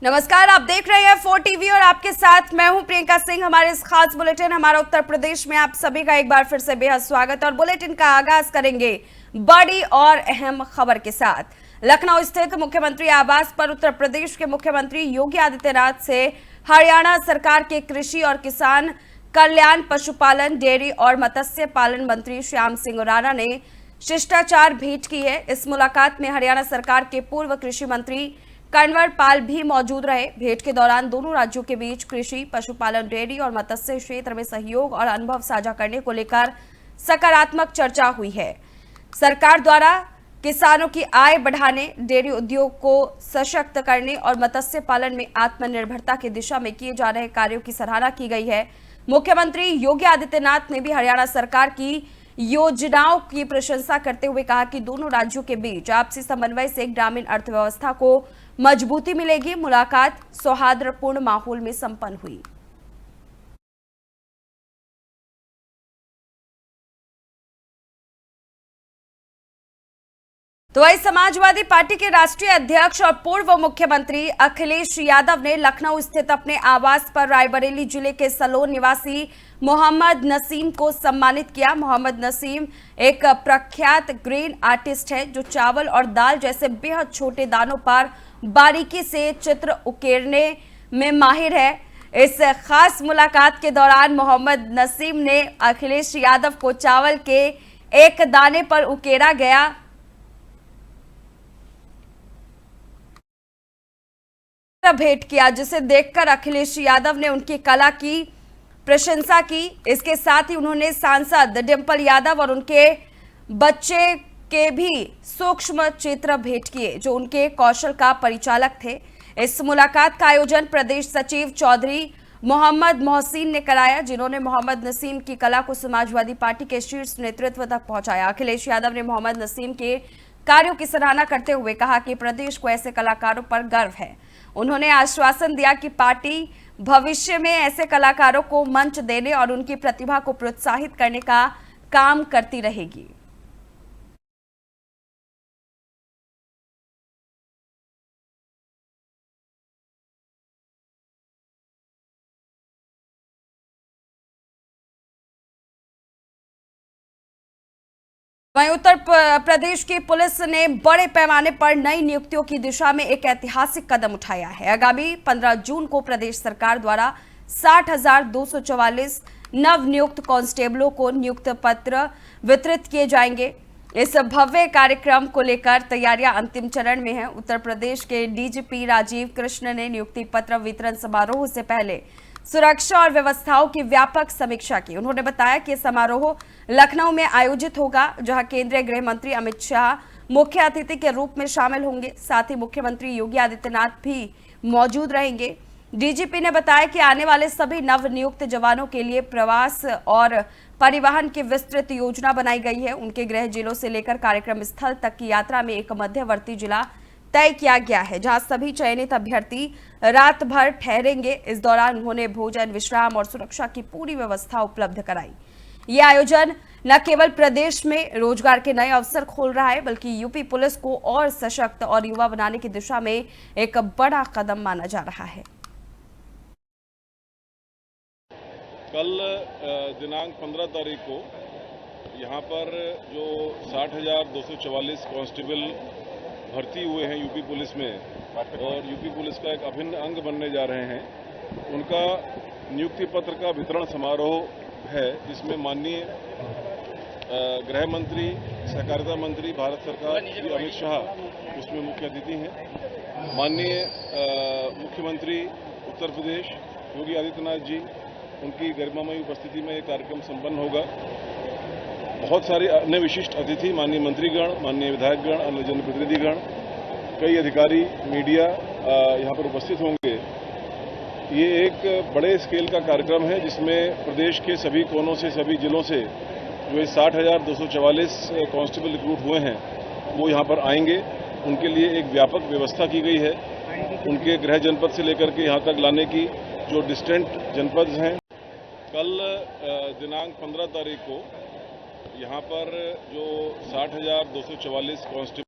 नमस्कार, आप देख रहे हैं 4 टीवी और आपके साथ मैं हूं प्रियंका सिंह। हमारे इस खास बुलेटिन हमारा उत्तर प्रदेश में आप सभी का एक बार फिर से बेहद स्वागत। और बुलेटिन का आगाज करेंगे बड़ी और अहम खबर के साथ। लखनऊ स्थित मुख्यमंत्री आवास पर उत्तर प्रदेश के मुख्यमंत्री योगी आदित्यनाथ से हरियाणा सरकार के कृषि और किसान कल्याण, पशुपालन, डेयरी और मत्स्य पालन मंत्री श्याम सिंह राणा ने शिष्टाचार भेंट की है। इस मुलाकात में हरियाणा सरकार के पूर्व कृषि मंत्री कन्वर पाल भी मौजूद रहे। भेंट के दौरान दोनों राज्यों के बीच कृषि, पशुपालन, डेयरी और मत्स्य क्षेत्र में सहयोग और अनुभव साझा करने को लेकर सकारात्मक चर्चा हुई है। सरकार द्वारा किसानों की आय बढ़ाने, डेयरी उद्योग को सशक्त करने और मत्स्य पालन में आत्मनिर्भरता की दिशा में किए जा रहे कार्यों की सराहना की गई है। मुख्यमंत्री योगी आदित्यनाथ ने भी हरियाणा सरकार की योजनाओं की प्रशंसा करते हुए कहा कि दोनों राज्यों के बीच आपसी समन्वय से ग्रामीण अर्थव्यवस्था को मजबूती मिलेगी। मुलाकात सौहार्दपूर्ण माहौल में संपन्न हुई। तो वही समाजवादी पार्टी के राष्ट्रीय अध्यक्ष और पूर्व मुख्यमंत्री अखिलेश यादव ने लखनऊ स्थित अपने आवास पर रायबरेली जिले के सलोन निवासी मोहम्मद नसीम को सम्मानित किया। मोहम्मद नसीम एक प्रख्यात ग्रेन आर्टिस्ट है जो चावल और दाल जैसे बेहद छोटे दानों पर बारीकी से चित्र उकेरने में माहिर है। इस खास मुलाकात के दौरान मोहम्मद नसीम ने अखिलेश यादव को चावल के एक दाने पर उकेरा गया भेंट किया, जिसे देखकर अखिलेश यादव ने उनकी कला की प्रशंसा की। इसके साथ ही उन्होंने सांसद डिंपल यादव और उनके बच्चे के भी सूक्ष्म चित्र भेंट किए जो उनके कौशल का परिचालक थे। इस मुलाकात का आयोजन प्रदेश सचिव चौधरी मोहम्मद मोहसिन ने कराया, जिन्होंने मोहम्मद नसीम की कला को समाजवादी पार्टी के शीर्ष नेतृत्व तक पहुंचाया। अखिलेश यादव ने मोहम्मद नसीम के कार्यों की सराहना करते हुए कहा कि प्रदेश को ऐसे कलाकारों पर गर्व है। उन्होंने आश्वासन दिया कि पार्टी भविष्य में ऐसे कलाकारों को मंच देने और उनकी प्रतिभा को प्रोत्साहित करने का काम करती रहेगी। वहीं उत्तर प्रदेश की पुलिस ने बड़े पैमाने पर नई नियुक्तियों की दिशा में एक ऐतिहासिक कदम उठाया है। आगामी 15 जून को प्रदेश सरकार द्वारा 60,244 नव नियुक्त कांस्टेबलों को नियुक्त पत्र वितरित किए जाएंगे। इस भव्य कार्यक्रम को लेकर तैयारियां अंतिम चरण में हैं। उत्तर प्रदेश के डीजीपी राजीव कृष्ण ने नियुक्ति पत्र वितरण समारोह से पहले सुरक्षा और व्यवस्थाओं की व्यापक समीक्षा की। उन्होंने बताया कि समारोह लखनऊ में आयोजित होगा, जहां केंद्रीय गृह मंत्री अमित शाह मुख्य अतिथि के रूप में शामिल होंगे। साथ ही मुख्यमंत्री योगी आदित्यनाथ भी मौजूद रहेंगे। डीजीपी ने बताया कि आने वाले सभी नवनियुक्त जवानों के लिए प्रवास और परिवहन की विस्तृत योजना बनाई गई है। उनके गृह जिलों से लेकर कार्यक्रम स्थल तक की यात्रा में एक मध्यवर्ती जिला तय किया गया है, जहां सभी चयनित अभ्यर्थी रात भर ठहरेंगे। इस दौरान उन्होंने भोजन, विश्राम और सुरक्षा की पूरी व्यवस्था उपलब्ध कराई। ये आयोजन न केवल प्रदेश में रोजगार के नए अवसर खोल रहा है, बल्कि यूपी पुलिस को और सशक्त और युवा बनाने की दिशा में एक बड़ा कदम माना जा रहा है। कल दिनांक 15 तारीख को यहाँ पर जो 60,244 कांस्टेबल भर्ती हुए हैं यूपी पुलिस में और यूपी पुलिस का एक अभिन्न अंग बनने जा रहे हैं, उनका नियुक्ति पत्र का वितरण समारोह है, जिसमें माननीय गृह मंत्री, सहकारिता मंत्री भारत सरकार श्री अमित शाह उसमें मुख्य अतिथि हैं। माननीय मुख्यमंत्री उत्तर प्रदेश योगी आदित्यनाथ जी, उनकी गरिमामयी उपस्थिति में ये कार्यक्रम संपन्न होगा। बहुत सारे अन्य विशिष्ट अतिथि, माननीय मंत्रीगण, माननीय विधायकगण, अन्य जनप्रतिनिधिगण, कई अधिकारी, मीडिया यहाँ पर उपस्थित होंगे। ये एक बड़े स्केल का कार्यक्रम है, जिसमें प्रदेश के सभी कोनों से, सभी जिलों से जो 60,244 कांस्टेबल रिक्रूट हुए हैं वो यहाँ पर आएंगे। उनके लिए एक व्यापक व्यवस्था की गई है, उनके गृह जनपद से लेकर के यहाँ तक लाने की जो डिस्टेंट जनपद हैं। कल दिनांक 15 तारीख को यहाँ पर जो 60,244 कांस्टेबल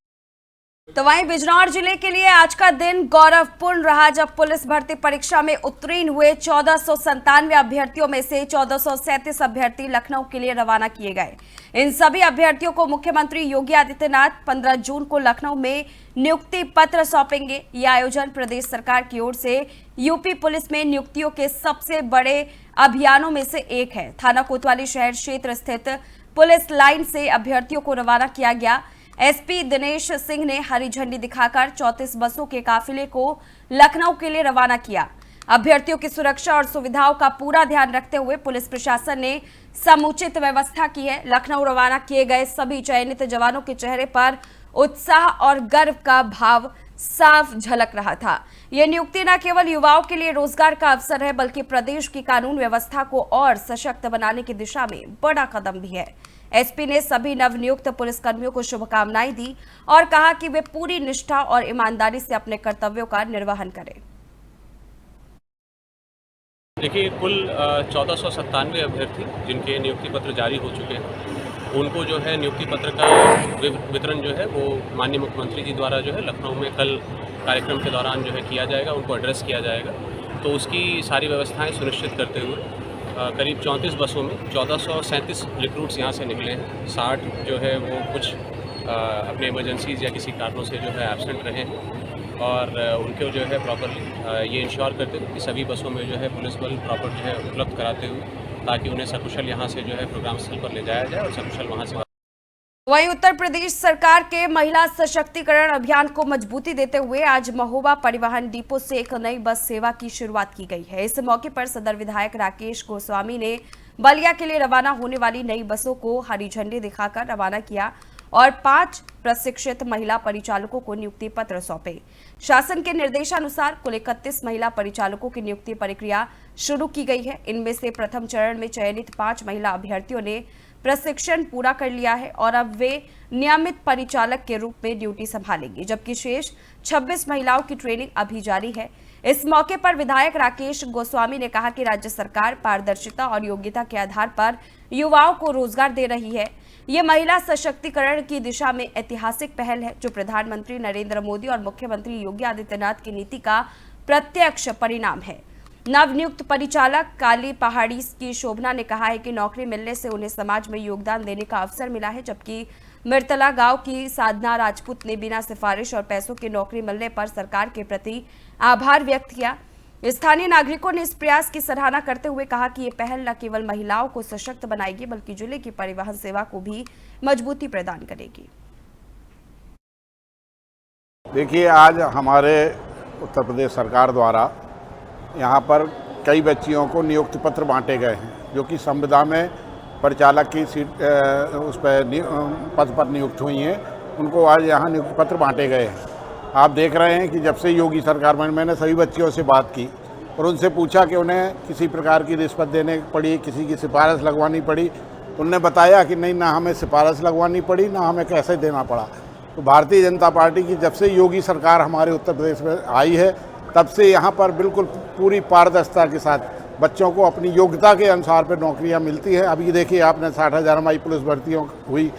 तो वहीं बिजनौर जिले के लिए आज का दिन गौरवपूर्ण रहा, जब पुलिस भर्ती परीक्षा में उत्तीर्ण हुए 1497 अभ्यर्थियों में से 1437 अभ्यर्थी लखनऊ के लिए रवाना किए गए। इन सभी अभ्यर्थियों को मुख्यमंत्री योगी आदित्यनाथ 15 जून को लखनऊ में नियुक्ति पत्र सौंपेंगे। यह आयोजन प्रदेश सरकार की ओर से यूपी पुलिस में नियुक्तियों के सबसे बड़े अभियानों में से एक है। थाना कोतवाली शहर क्षेत्र स्थित पुलिस लाइन से अभ्यर्थियों को रवाना किया गया। एसपी दिनेश सिंह ने हरी झंडी दिखाकर 34 बसों के काफिले को लखनऊ के लिए रवाना किया। अभ्यर्थियों की सुरक्षा और सुविधाओं का पूरा ध्यान रखते हुए पुलिस प्रशासन ने समुचित व्यवस्था की है। लखनऊ रवाना किए गए सभी चयनित जवानों के चेहरे पर उत्साह और गर्व का भाव साफ झलक रहा था। यह नियुक्ति न केवल युवाओं के लिए रोजगार का अवसर है, बल्कि प्रदेश की कानून व्यवस्था को और सशक्त बनाने की दिशा में बड़ा कदम भी है। एसपी ने सभी नवनियुक्त पुलिसकर्मियों को शुभकामनाएं दी और कहा कि वे पूरी निष्ठा और ईमानदारी से अपने कर्तव्यों का निर्वहन करें। देखिए, कुल 1497 अभ्यर्थी जिनके नियुक्ति पत्र जारी हो चुके हैं, उनको जो है नियुक्ति पत्र का वितरण जो है वो माननीय मुख्यमंत्री जी द्वारा जो है लखनऊ में कल कार्यक्रम के दौरान जो है किया जाएगा, उनको एड्रेस किया जाएगा। तो उसकी सारी व्यवस्थाएं सुनिश्चित करते हुए करीब 34 बसों में 1437 रिक्रूट्स यहाँ से निकले हैं। 60 जो है वो कुछ अपने इमरजेंसीज या किसी कारणों से जो है एब्सेंट रहे हैं और उनको जो है प्रॉपरली ये इंश्योर करते हुए कि सभी बसों में जो है पुलिस बल प्रॉपर जो है उपलब्ध कराते हुए, ताकि उन्हें सकुशल यहाँ से जो है प्रोग्राम स्थल पर ले जाया जाए और सकुशल वहाँ से। वहीं उत्तर प्रदेश सरकार के महिला सशक्तिकरण अभियान को मजबूती देते हुए आज महोबा परिवहन डिपो से एक नई बस सेवा की शुरुआत की गई है। इस मौके पर सदर विधायक राकेश गोस्वामी ने बलिया के लिए रवाना होने वाली नई बसों को हरी झंडी दिखाकर रवाना किया और 5 प्रशिक्षित महिला परिचालकों को नियुक्ति पत्र सौंपे। शासन के निर्देशानुसार कुल 31 महिला परिचालकों की नियुक्ति प्रक्रिया शुरू की गई है। इनमें से प्रथम चरण में चयनित 5 महिला अभ्यर्थियों ने प्रशिक्षण पूरा कर लिया है और अब वे नियमित परिचालक के रूप में ड्यूटी संभालेंगी, जबकि शेष 26 महिलाओं की ट्रेनिंग अभी जारी है। इस मौके पर विधायक राकेश गोस्वामी ने कहा कि राज्य सरकार पारदर्शिता और योग्यता के आधार पर युवाओं को रोजगार दे रही है। ये महिला सशक्तिकरण की दिशा में ऐतिहासिक पहल है, जो प्रधानमंत्री नरेंद्र मोदी और मुख्यमंत्री योगी आदित्यनाथ की नीति का प्रत्यक्ष परिणाम है। नवनियुक्त परिचालक काली पहाड़ी की शोभना ने कहा है कि नौकरी मिलने से उन्हें समाज में योगदान देने का अवसर मिला है, जबकि मिर्तला गांव की साधना राजपूत ने बिना सिफारिश और पैसों की नौकरी मिलने पर सरकार के प्रति आभार व्यक्त किया। स्थानीय नागरिकों ने इस प्रयास की सराहना करते हुए कहा कि ये पहल न केवल महिलाओं को सशक्त बनाएगी, बल्कि जिले की परिवहन सेवा को भी मजबूती प्रदान करेगी। देखिए, आज हमारे उत्तर प्रदेश सरकार द्वारा यहाँ पर कई बच्चियों को नियुक्ति पत्र बांटे गए हैं, जो कि संविदा में परिचालक की सीट उस पर पद पर नियुक्त हुई हैं। उनको आज यहाँ नियुक्ति पत्र बांटे गए हैं। आप देख रहे हैं कि जब से योगी सरकार में, मैंने सभी बच्चियों से बात की और उनसे पूछा कि उन्हें किसी प्रकार की रिश्वत देने पड़ी, किसी की सिफारिश लगवानी पड़ी। उनने बताया कि नहीं, ना हमें सिफारिश लगवानी पड़ी, ना हमें कैसे देना पड़ा। तो भारतीय जनता पार्टी की जब से योगी सरकार हमारे उत्तर प्रदेश में आई है, तब से यहाँ पर बिल्कुल पूरी पारदर्शिता के साथ बच्चों को अपनी योग्यता के अनुसार पर नौकरियाँ मिलती हैं। अभी देखिए, आपने 60,000 हमारी पुलिस भर्तियों हुई,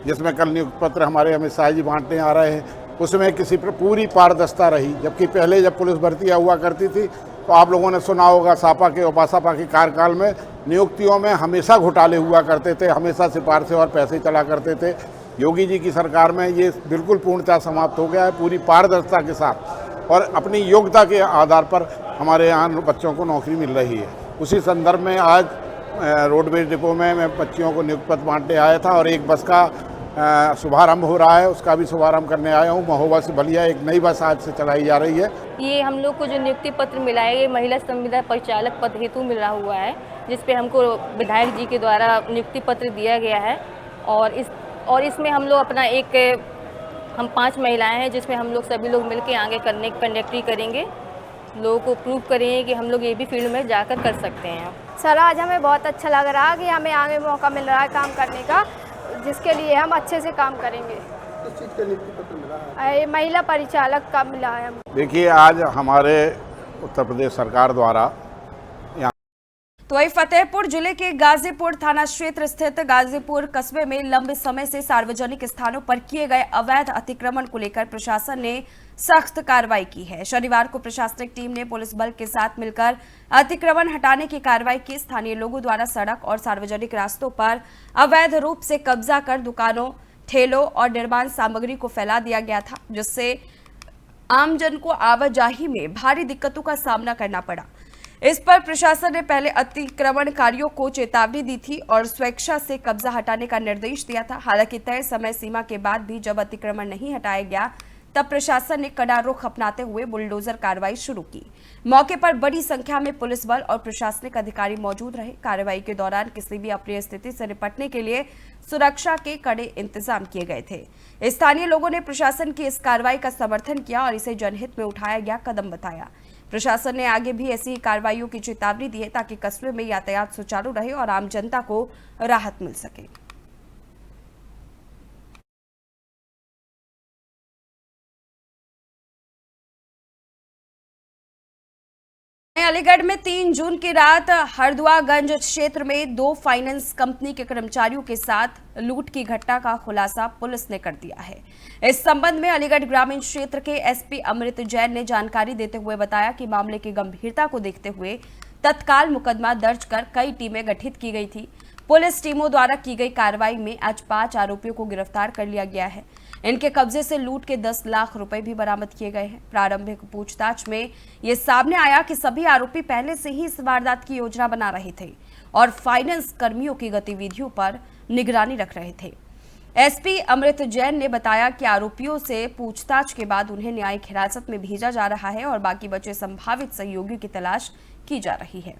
जिसमें कल नियुक्ति पत्र हमारे अमित शाह जी बांटने आ रहे हैं। उसमें किसी पर पूरी पारदर्शिता रही, जबकि पहले जब पुलिस भर्तियाँ हुआ करती थी तो आप लोगों ने सुना होगा सापा के और बासापा के कार्यकाल में नियुक्तियों में हमेशा घोटाले हुआ करते थे, हमेशा सिफारिशें और पैसे चला करते थे। योगी जी की सरकार में ये बिल्कुल पूर्णतः समाप्त हो गया है, पूरी पारदर्शिता के साथ और अपनी योग्यता के आधार पर हमारे यहाँ बच्चों को नौकरी मिल रही है। उसी संदर्भ में आज रोडवेज डिपो में मैं बच्चियों को नियुक्ति पत्र बांटने आया था और एक बस का शुभारंभ हो रहा है, उसका भी शुभारंभ करने आया हूँ। महोबा से बलिया एक नई बस आज से चलाई जा रही है। ये हम लोग को जो नियुक्ति पत्र मिला है, ये महिला संविदा परिचालक पद हेतु मिला हुआ है, जिस पे हमको विधायक जी के द्वारा नियुक्ति पत्र दिया गया है। और इसमें हम लोग अपना हम 5 महिलाएं हैं, जिसमें हम लोग सभी लोग मिलकर आगे कंडक्टरी करेंगे, लोगों को प्रूव करेंगे कि हम लोग ये भी फील्ड में जाकर कर सकते हैं। सर, आज हमें बहुत अच्छा लग रहा है कि हमें आगे मौका मिल रहा है काम करने का, जिसके लिए हम अच्छे से काम करेंगे। किस चीज़ का नियुक्ति पत्र मिला है? महिला परिचालक का मिला है। देखिए, आज हमारे उत्तर प्रदेश सरकार द्वारा तो वही फतेहपुर जिले के गाजीपुर थाना क्षेत्र स्थित गाजीपुर कस्बे में लंबे समय से सार्वजनिक स्थानों पर किए गए अवैध अतिक्रमण को लेकर प्रशासन ने सख्त कार्रवाई की है। शनिवार को प्रशासनिक टीम ने पुलिस बल के साथ मिलकर अतिक्रमण हटाने की कार्रवाई की। स्थानीय लोगों द्वारा सड़क और सार्वजनिक रास्तों पर अवैध रूप से कब्जा कर दुकानों, ठेलों और निर्माण सामग्री को फैला दिया गया था, जिससे आमजन को आवाजाही में भारी दिक्कतों का सामना करना पड़ा। इस पर प्रशासन ने पहले अतिक्रमणकारियों को चेतावनी दी थी और स्वेच्छा से कब्जा हटाने का निर्देश दिया था। हालांकि तय समय सीमा के बाद भी जब अतिक्रमण नहीं हटाया गया, तब प्रशासन ने कड़ा रुख अपनाते हुए बुलडोजर कार्रवाई शुरू की। मौके पर बड़ी संख्या में पुलिस बल और प्रशासनिक अधिकारी मौजूद रहे। कार्रवाई के दौरान किसी भी अप्रिय स्थिति से निपटने के लिए सुरक्षा के कड़े इंतजाम किए गए थे। स्थानीय लोगों ने प्रशासन की इस कार्रवाई का समर्थन किया और इसे जनहित में उठाया गया कदम बताया। प्रशासन ने आगे भी ऐसी कार्रवाइयों की चेतावनी दी है ताकि कस्बे में यातायात सुचारू रहे और आम जनता को राहत मिल सके। अलीगढ़ में 3 जून की रात हरदुआगंज क्षेत्र में 2 फाइनेंस कंपनी के कर्मचारियों के साथ लूट की घटना का खुलासा पुलिस ने कर दिया है। इस संबंध में अलीगढ़ ग्रामीण क्षेत्र के एसपी अमृत जैन ने जानकारी देते हुए बताया कि मामले की गंभीरता को देखते हुए तत्काल मुकदमा दर्ज कर कई टीमें गठित की गई थी। पुलिस टीमों द्वारा की गई कार्रवाई में आज 5 आरोपियों को गिरफ्तार कर लिया गया है। इनके कब्जे से लूट के 10 लाख रुपए भी बरामद किए गए हैं। प्रारंभिक पूछताछ में ये सामने आया कि सभी आरोपी पहले से ही इस वारदात की योजना बना रहे थे और फाइनेंस कर्मियों की गतिविधियों पर निगरानी रख रहे थे। एसपी अमृत जैन ने बताया कि आरोपियों से पूछताछ के बाद उन्हें न्यायिक हिरासत में भेजा जा रहा है और बाकी बचे संभावित सहयोगियों की तलाश की जा रही है।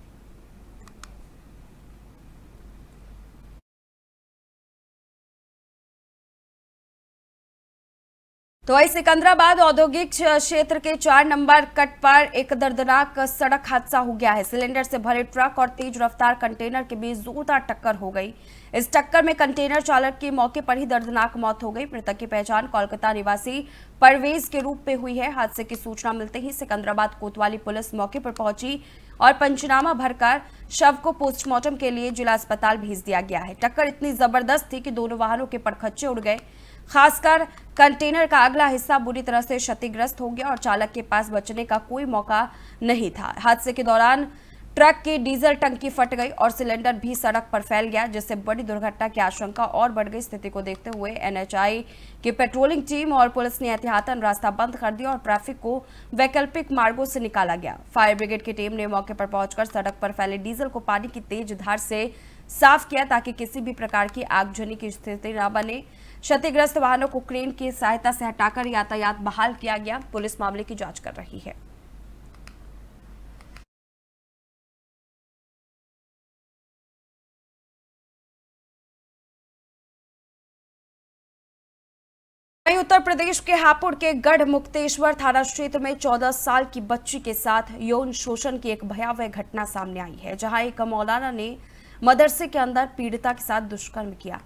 तो वही सिकंदराबाद औद्योगिक क्षेत्र के 4 नंबर कट पर एक दर्दनाक सड़क हादसा हो गया है। सिलेंडर से भरे ट्रक और तेज रफ्तार कंटेनर के बीच जोरदार टक्कर हो गई। इस टक्कर में कंटेनर चालक की मौके पर ही दर्दनाक मौत हो गई। मृतक की पहचान कोलकाता निवासी परवेज के रूप में हुई है। हादसे की सूचना मिलते ही सिकंदराबाद कोतवाली पुलिस मौके पर पहुंची और पंचनामा भरकर शव को पोस्टमार्टम के लिए जिला अस्पताल भेज दिया गया है। टक्कर इतनी जबरदस्त थी कि दोनों वाहनों के पटखच्चे उड़ गए। खासकर कंटेनर का अगला हिस्सा बुरी तरह से क्षतिग्रस्त हो गया और चालक के पास बचने का कोई मौका नहीं था। हादसे के दौरान ट्रक की डीजल टंकी फट गई और सिलेंडर भी सड़क पर फैल गया, जिससे बड़ी दुर्घटना की आशंका और बढ़ गई। स्थिति को देखते हुए एनएचआई की पेट्रोलिंग टीम और पुलिस ने एहतियातन रास्ता बंद कर दिया और ट्रैफिक को वैकल्पिक मार्गों से निकाला गया। फायर ब्रिगेड की टीम ने मौके पर पहुंचकर सड़क पर फैले डीजल को पानी की तेज धार से साफ किया ताकि किसी भी प्रकार की आगजनी की स्थिति न बने। क्षतिग्रस्त वाहनों को क्रेन की सहायता से हटाकर यातायात बहाल किया गया। पुलिस मामले की जांच कर रही है। उत्तर प्रदेश के हापुड़ के गढ़ मुक्तेश्वर थाना क्षेत्र में 14 साल की बच्ची के साथ यौन शोषण की एक भयावह घटना सामने आई है, जहां एक मौलाना ने मदरसे के अंदर पीड़िता के साथ दुष्कर्म किया।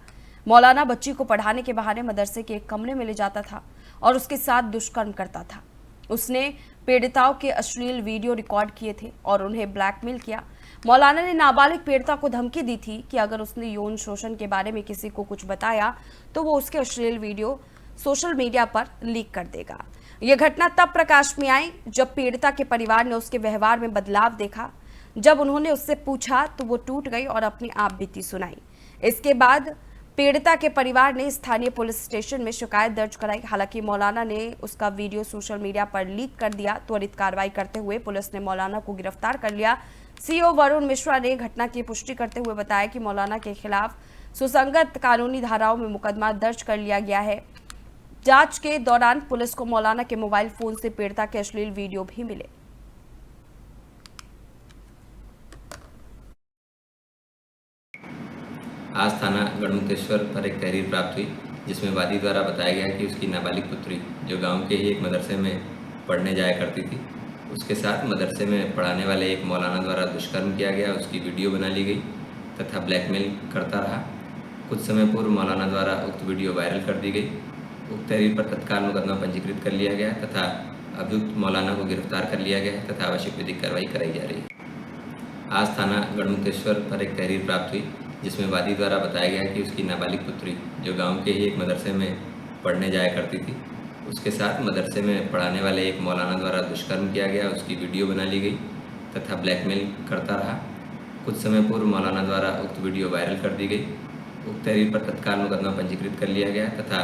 मौलाना बच्ची को पढ़ाने के बहाने मदरसे के एक कमरे में ले जाता था और उसके साथ दुष्कर्म करता था। उसने पीड़िताओं के अश्लील वीडियो रिकॉर्ड किए थे और उन्हें ब्लैकमेल किया। मौलाना ने नाबालिग पीड़िता को धमकी दी थी कि अगर उसने यौन शोषण के बारे में किसी को कुछ बताया तो वो उसके अश्लील वीडियो सोशल मीडिया पर लीक कर देगा। यह घटना तब प्रकाश में आई जब पीड़िता के परिवार ने उसके व्यवहार में बदलाव देखा। जब उन्होंने उससे पूछा तो वो टूट गई और अपनी आप बीती सुनाई। इसके बाद पीड़िता के परिवार ने स्थानीय पुलिस स्टेशन में शिकायत दर्ज कराई। हालांकि मौलाना ने उसका वीडियो सोशल मीडिया पर लीक कर दिया। त्वरित कार्रवाई करते हुए पुलिस ने मौलाना को गिरफ्तार कर लिया। सीओ वरुण मिश्रा ने घटना की पुष्टि करते हुए बताया कि मौलाना के खिलाफ सुसंगत कानूनी धाराओं में मुकदमा दर्ज कर लिया गया है। जांच के दौरान पुलिस को मौलाना के मोबाइल फोन से पीड़िता के अश्लील वीडियो भी मिले। आज थाना गढ़मुक्तेश्वर पर एक तहरीर प्राप्त हुई, जिसमें वादी द्वारा बताया गया कि उसकी नाबालिग पुत्री जो गांव के ही एक मदरसे में पढ़ने जाया करती थी, उसके साथ मदरसे में पढ़ाने वाले एक मौलाना द्वारा दुष्कर्म किया गया। उसकी वीडियो बना ली गई तथा ब्लैकमेल करता रहा। कुछ समय पूर्व मौलाना द्वारा उक्त वीडियो वायरल कर दी गई। उक्त तहरीर पर तत्काल मुकदमा पंजीकृत कर लिया गया तथा अभियुक्त मौलाना को गिरफ्तार कर लिया गया तथा आवश्यक विधिक कार्रवाई कराई जा रही है। आज थाना गढ़मुक्तेश्वर पर एक तहरीर प्राप्त हुई जिसमें वादी द्वारा बताया गया कि उसकी नाबालिग पुत्री जो गांव के ही एक मदरसे में पढ़ने जाया करती थी, उसके साथ मदरसे में पढ़ाने वाले एक मौलाना द्वारा दुष्कर्म किया गया। उसकी वीडियो बना ली गई तथा ब्लैकमेल करता रहा। कुछ समय पूर्व मौलाना द्वारा उक्त वीडियो वायरल कर दी गई। उक्त तहरीर पर तत्काल मुकदमा पंजीकृत कर लिया गया तथा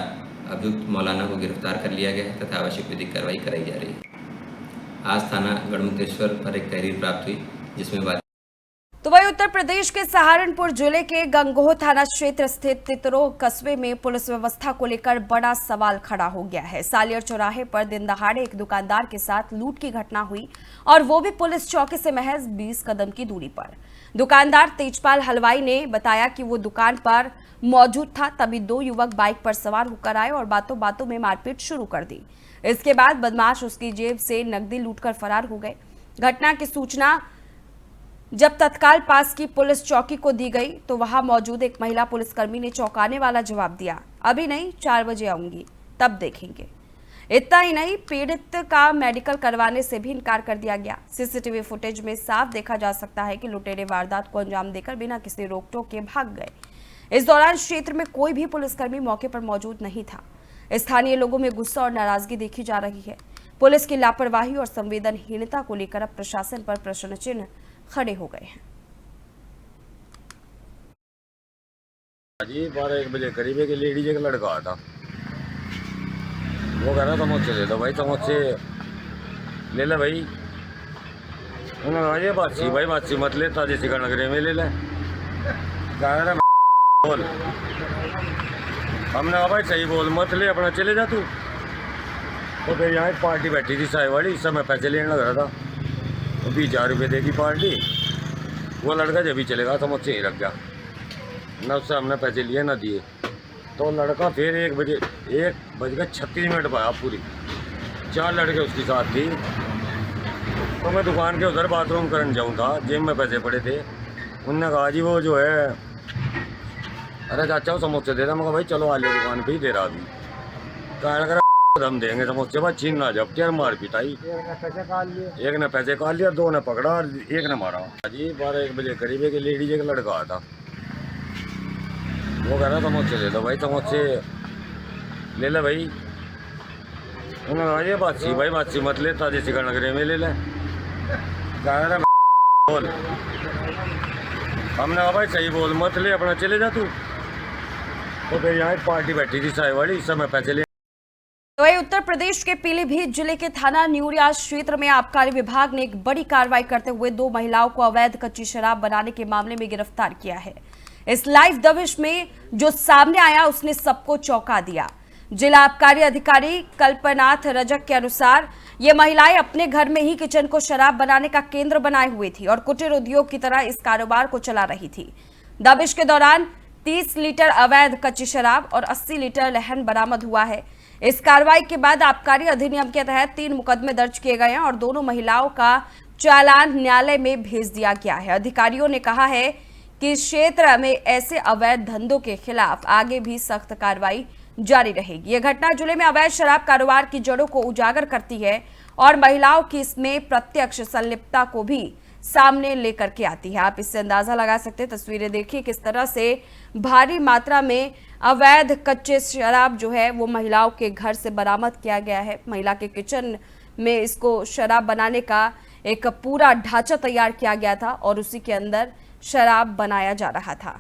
अभियुक्त मौलाना को गिरफ्तार कर लिया गया तथा आवश्यक विधिक कार्रवाई कराई जा रही है। आज थाना गढ़मुक्तेश्वर पर एक तहरीर प्राप्त हुई जिसमें तो वही उत्तर प्रदेश के सहारनपुर जिले के गंगोह थाना क्षेत्र स्थित तितरो कस्बे में पुलिस व्यवस्था को लेकर बड़ा सवाल खड़ा हो गया है। सालियर चौराहे पर दिन दहाड़े एक दुकानदार के साथ लूट की घटना हुई और वो भी पुलिस चौकी से महज 20 कदम की दूरी पर। दुकानदार तेजपाल हलवाई ने बताया कि वो दुकान पर मौजूद था, तभी दो युवक बाइक पर सवार होकर आए और बातों बातों में मारपीट शुरू कर दी। इसके बाद बदमाश उसकी जेब से नकदी लूटकर फरार हो गए। घटना की सूचना जब तत्काल पास की पुलिस चौकी को दी गई तो वहां मौजूद एक महिला पुलिसकर्मी ने चौंकाने वाला जवाब दिया, अभी नहीं 4 बजे आऊंगी तब देखेंगे। इतना ही नहीं, पीड़ित का मेडिकल करवाने से भी इनकार कर दिया गया। सीसीटीवी फुटेज में साफ देखा जा सकता है कि लुटेरे वारदात को अंजाम देकर बिना किसी रोक टोक के भाग गए। इस दौरान क्षेत्र में कोई भी पुलिसकर्मी मौके पर मौजूद नहीं था। स्थानीय लोगों में गुस्सा और नाराजगी देखी जा रही है। पुलिस की लापरवाही और संवेदनहीनता को लेकर अब प्रशासन पर प्रश्न चिन्ह खड़े हो गए हैं। जी 12-1 बजे करीब एक लेडीज एक लड़का आता, वो कह रहा समोसे ले लो भाई, समोसे ले ले भाई। उन्होंने कहा ये बातची भाई, बातची मत ले, ताजे सिका नगरे में ले ले। कह रहा बोल, हमने कहा भाई सही बोल, मत ले, अपना चले जा तू। तो फिर यहाँ एक पार्टी बैठी थी साय वाली, इस समय पैसे लेने लग रहा था, 20,000 रुपये देगी पार्टी। वो लड़का जब भी चलेगा समोसे ही रख गया न, उससे हमने पैसे लिए ना दिए। तो लड़का फिर 1:36 पाया पूरी, 4 लड़के उसके साथ थी। तो मैं दुकान के उधर बाथरूम करने जाऊँ था, जेब में पैसे पड़े थे। उनने कहा जी वो जो है, अरे चाचा वो समोसे दे रहा। मैं कहा भाई चलो आलिया दुकान पे ही दे रहा अभी। कहा लग हम देंगे समोसे, बस छीन ना जब यार मार पिटाई। एक ने पैसे काट लिया, 2 ने पकड़ा और 1 ने मारा। जी 12-1 बजे करीब एक लेडीज एक लड़का आता, वो कह रहा समोसे ले लो भाई, समोसे ले ले भाई। उन्होंने कहा ये बातची भाई, बातची मत ले, ताजे सिका नगरे में ले ले। कह रहा बोल, हमने कहा भाई सही बोल, मत ले, अपना चले जा तू। तो फिर यहाँ एक पार्टी बैठी थी साय वाली, इस समय पैसे ले। वही उत्तर प्रदेश के पीलीभीत जिले के थाना न्यूरिया क्षेत्र में आबकारी विभाग ने एक बड़ी कार्रवाई करते हुए 2 महिलाओं को अवैध कच्ची शराब बनाने के मामले में गिरफ्तार किया है। इस लाइव दबिश में जो सामने आया उसने सबको चौंका दिया। जिला आबकारी अधिकारी कल्पनाथ रजक के अनुसार ये महिलाएं अपने घर में ही किचन को शराब बनाने का केंद्र बनाए हुए थी और कुटीर उद्योग की तरह इस कारोबार को चला रही थी। दबिश के दौरान 30 लीटर अवैध कच्ची शराब और 80 लीटर लहन बरामद हुआ है। इस कार्रवाई के बाद आबकारी अधिनियम के तहत 3 मुकदमे दर्ज किए गए हैं और दोनों महिलाओं का चालान न्यायालय में भेज दिया गया है। अधिकारियों ने कहा है कि इस क्षेत्र में ऐसे अवैध धंधों के खिलाफ आगे भी सख्त कार्रवाई जारी रहेगी। यह घटना जिले में अवैध शराब कारोबार की जड़ों को उजागर करती है और महिलाओं की इसमें प्रत्यक्ष संलिप्तता को भी सामने लेकर के आती है। आप इससे अंदाजा लगा सकते हैं, तस्वीरें देखिए किस तरह से भारी मात्रा में अवैध कच्चे शराब जो है वो महिलाओं के घर से बरामद किया गया है। महिला के किचन में इसको शराब बनाने का एक पूरा ढांचा तैयार किया गया था और उसी के अंदर शराब बनाया जा रहा था।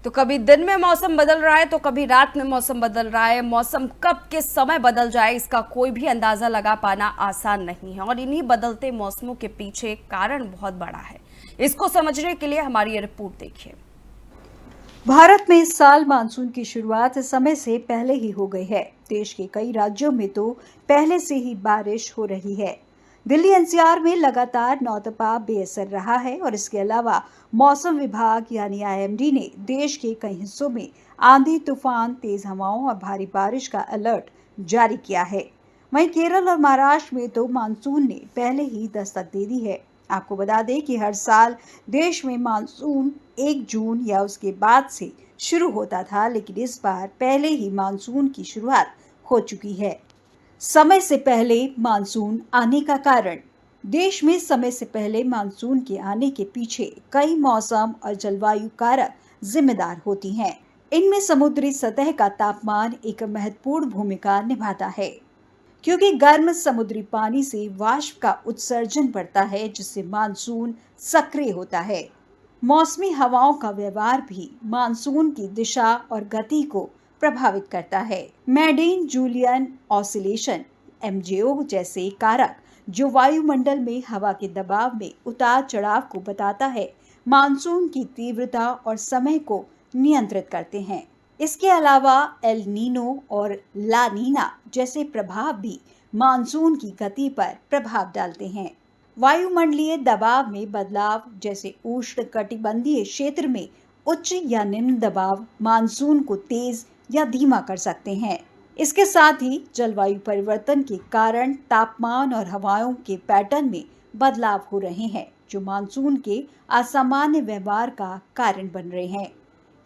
तो कभी दिन में मौसम बदल रहा है तो कभी रात में मौसम बदल रहा है। मौसम कब किस समय बदल जाए इसका कोई भी अंदाजा लगा पाना आसान नहीं है और इन्हीं बदलते मौसमों के पीछे कारण बहुत बड़ा है। इसको समझने के लिए हमारी ये रिपोर्ट देखिए। भारत में इस साल मानसून की शुरुआत समय से पहले ही हो गई है। देश के कई राज्यों में तो पहले से ही बारिश हो रही है। दिल्ली एनसीआर में लगातार नौतपा बेअसर रहा है और इसके अलावा मौसम विभाग यानी आईएमडी ने देश के कई हिस्सों में आंधी, तूफान, तेज हवाओं और भारी बारिश का अलर्ट जारी किया है। वहीं केरल और महाराष्ट्र में तो मानसून ने पहले ही दस्तक दे दी है। आपको बता दें कि हर साल देश में मानसून 1 जून या उसके बाद से शुरू होता था, लेकिन इस बार पहले ही मानसून की शुरुआत हो चुकी है। समय से पहले मानसून आने का कारण। देश में समय से पहले मानसून के आने के पीछे कई मौसम और जलवायु कारक जिम्मेदार होती हैं। इनमें समुद्री सतह का तापमान एक महत्वपूर्ण भूमिका निभाता है, क्योंकि गर्म समुद्री पानी से वाष्प का उत्सर्जन बढ़ता है, जिससे मानसून सक्रिय होता है। मौसमी हवाओं का व्यवहार भी मानसून की दिशा और गति को प्रभावित करता है। मैडीन जूलियन ऑसिलेशन MJO जैसे कारक जो वायुमंडल में हवा के दबाव में उतार चढ़ाव को बताता है, मानसून की तीव्रता और समय को नियंत्रित करते हैं। इसके अलावा एल नीनो और ला नीना जैसे प्रभाव भी मानसून की गति पर प्रभाव डालते हैं। वायुमंडलीय दबाव में बदलाव जैसे उष्णकटिबंधीय क्षेत्र में उच्च या निम्न दबाव मानसून को तेज या धीमा कर सकते हैं। इसके साथ ही जलवायु परिवर्तन के कारण तापमान और हवाओं के पैटर्न में बदलाव हो रहे हैं, जो मानसून के असामान्य व्यवहार का कारण बन रहे हैं।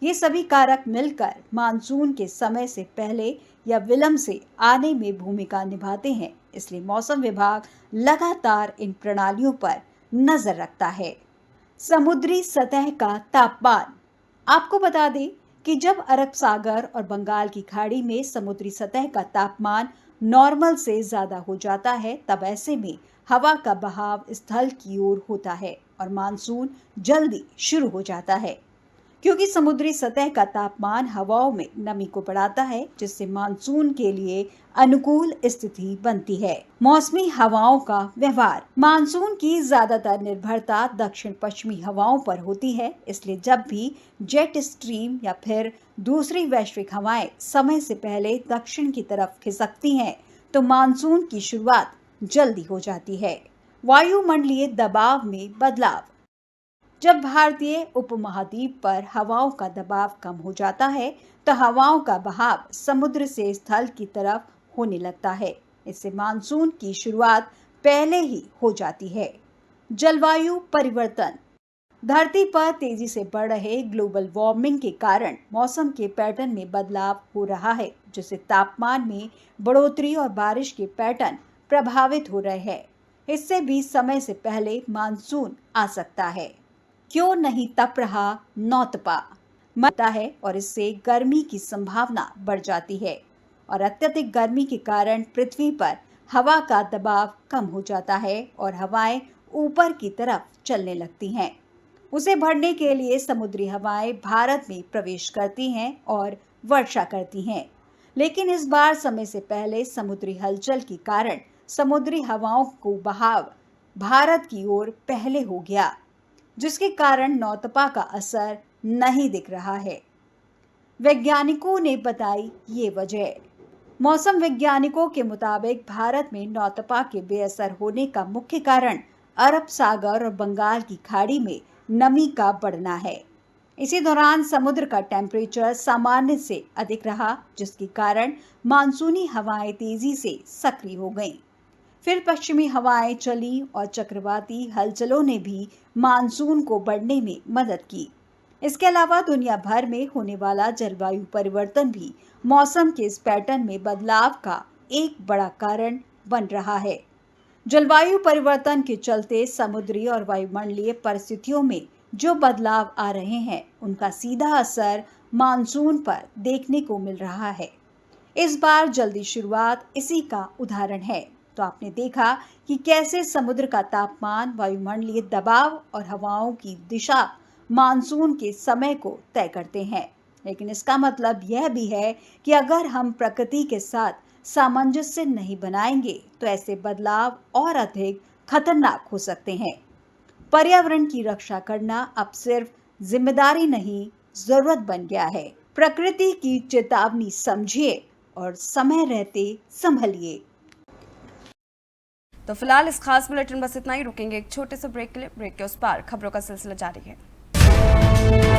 ये सभी कारक मिलकर मानसून के समय से पहले या विलंब से आने में भूमिका निभाते हैं। इसलिए मौसम विभाग लगातार इन प्रणालियों पर नजर रखता है। समुद्री सतह का तापमान। आपको बता दें कि जब अरब सागर और बंगाल की खाड़ी में समुद्री सतह का तापमान नॉर्मल से ज्यादा हो जाता है, तब ऐसे में हवा का बहाव स्थल की ओर होता है और मानसून जल्दी शुरू हो जाता है, क्योंकि समुद्री सतह का तापमान हवाओं में नमी को बढ़ाता है, जिससे मानसून के लिए अनुकूल स्थिति बनती है। मौसमी हवाओं का व्यवहार। मानसून की ज्यादातर निर्भरता दक्षिण पश्चिमी हवाओं पर होती है, इसलिए जब भी जेट स्ट्रीम या फिर दूसरी वैश्विक हवाएं समय से पहले दक्षिण की तरफ खिसकती हैं, तो मानसून की शुरुआत जल्दी हो जाती है। वायुमंडलीय दबाव में बदलाव। जब भारतीय उपमहाद्वीप पर हवाओं का दबाव कम हो जाता है, तो हवाओं का बहाव समुद्र से स्थल की तरफ होने लगता है। इससे मानसून की शुरुआत पहले ही हो जाती है। जलवायु परिवर्तन। धरती पर तेजी से बढ़ रहे ग्लोबल वार्मिंग के कारण मौसम के पैटर्न में बदलाव हो रहा है, जिससे तापमान में बढ़ोतरी और बारिश के पैटर्न प्रभावित हो रहे हैं। इससे भी समय से पहले मानसून आ सकता है। क्यों नहीं तप रहा नौतपा मरता है और इससे गर्मी की संभावना बढ़ जाती है और अत्यधिक गर्मी के कारण पृथ्वी पर हवा का दबाव कम हो जाता है और हवाएं ऊपर की तरफ चलने लगती हैं। उसे भरने के लिए समुद्री हवाएं भारत में प्रवेश करती हैं और वर्षा करती हैं, लेकिन इस बार समय से पहले समुद्री हलचल के कारण समुद्री हवाओं को बहाव भारत की ओर पहले हो गया, जिसके कारण नौतपा का असर नहीं दिख रहा है। वैज्ञानिकों ने बताई ये वजह। मौसम वैज्ञानिकों के मुताबिक भारत में नौतपा के बेअसर होने का मुख्य कारण अरब सागर और बंगाल की खाड़ी में नमी का बढ़ना है। इसी दौरान समुद्र का टेम्परेचर सामान्य से अधिक रहा, जिसके कारण मानसूनी हवाएं तेजी से सक्रिय हो गईं। फिर पश्चिमी हवाएं चली और चक्रवाती हलचलों ने भी मानसून को बढ़ने में मदद की। इसके अलावा दुनिया भर में होने वाला जलवायु परिवर्तन भी मौसम के इस पैटर्न में बदलाव का एक बड़ा कारण बन रहा है। जलवायु परिवर्तन के चलते समुद्री और वायुमंडलीय परिस्थितियों में जो बदलाव आ रहे हैं, उनका सीधा असर मानसून पर देखने को मिल रहा है। इस बार जल्दी शुरुआत इसी का उदाहरण है। तो आपने देखा कि कैसे समुद्र का तापमान, वायुमंडलीय दबाव और हवाओं की दिशा मानसून के समय को तय करते हैं। लेकिन इसका मतलब यह भी है कि अगर हम प्रकृति के साथ सामंजस्य नहीं बनाएंगे, तो ऐसे बदलाव और अधिक खतरनाक हो सकते हैं। पर्यावरण की रक्षा करना अब सिर्फ जिम्मेदारी नहीं, जरूरत बन गया है। प्रकृति की चेतावनी समझिए और समय रहते संभलिए। तो फिलहाल इस खास बुलेटिन बस इतना ही। रुकेंगे एक छोटे से ब्रेक के लिए। ब्रेक के उस पार खबरों का सिलसिला जारी है।